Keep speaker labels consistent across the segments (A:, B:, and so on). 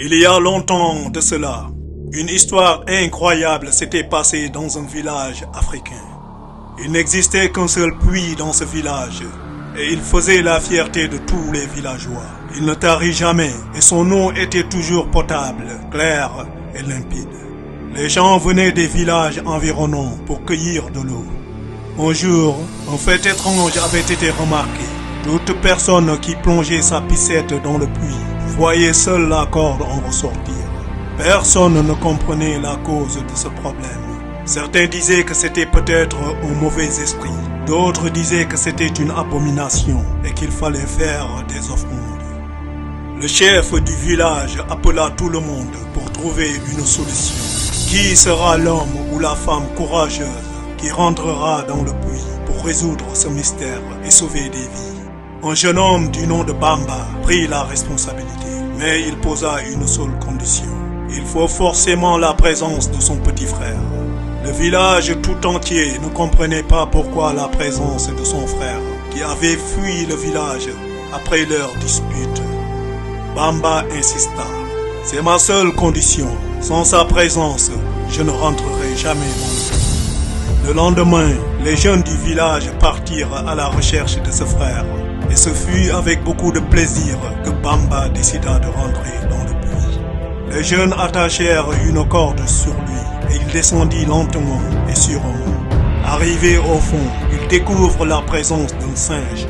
A: Il y a longtemps de cela, une histoire incroyable s'était passée dans un village africain. Il n'existait qu'un seul puits dans ce village et il faisait la fierté de tous les villageois. Il ne tarit jamais et son eau était toujours potable, claire et limpide. Les gens venaient des villages environnants pour cueillir de l'eau. Un jour, un fait étrange avait été remarqué. Toute personne qui plongeait sa piscette dans le puits voyait seule la corde en ressortir. Personne ne comprenait la cause de ce problème. Certains disaient que c'était peut-être un mauvais esprit. D'autres disaient que c'était une abomination et qu'il fallait faire des offrandes. Le chef du village appela tout le monde pour trouver une solution. Qui sera l'homme ou la femme courageuse qui rentrera dans le puits pour résoudre ce mystère et sauver des vies? Un jeune homme du nom de Bamba prit la responsabilité, mais il posa une seule condition. Il faut forcément la présence de son petit frère. Le village tout entier ne comprenait pas pourquoi la présence de son frère, qui avait fui le village après leur dispute. Bamba insista. C'est ma seule condition. Sans sa présence, je ne rentrerai jamais dans le pays. Le lendemain, les jeunes du village partirent à la recherche de ce frère. Et ce fut avec beaucoup de plaisir que Bamba décida de rentrer dans le puits. Les jeunes attachèrent une corde sur lui et il descendit lentement et sûrement. Arrivé au fond, il découvre la présence d'un singe.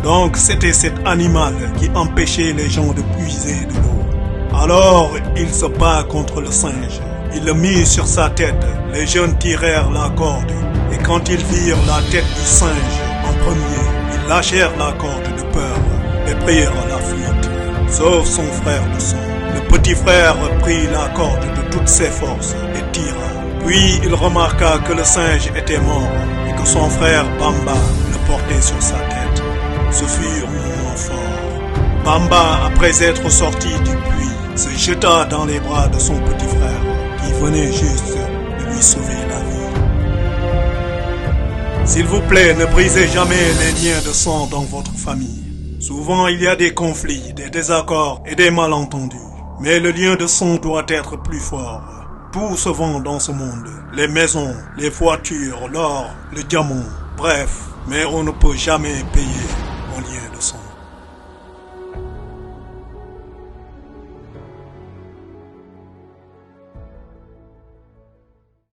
A: Donc c'était cet animal qui empêchait les gens de puiser de l'eau. Alors il se bat contre le singe. Il le mit sur sa tête. Les jeunes tirèrent la corde et quand ils virent la tête du singe en premier, ils lâchèrent la corde de peur et prirent la fuite, sauf son frère de sang. Le petit frère prit la corde de toutes ses forces et tira. Puis il remarqua que le singe était mort et que son frère Bamba le portait sur sa tête. Ce fut un moment fort. Bamba, après être sorti du puits, se jeta dans les bras de son petit frère qui venait juste de lui sauver la vie. S'il vous plaît, ne brisez jamais les liens de sang dans votre famille. Souvent, il y a des conflits, des désaccords et des malentendus. Mais le lien de sang doit être plus fort. Tout se vend dans ce monde. Les maisons, les voitures, l'or, le diamant. Bref, mais on ne peut jamais payer un lien de sang.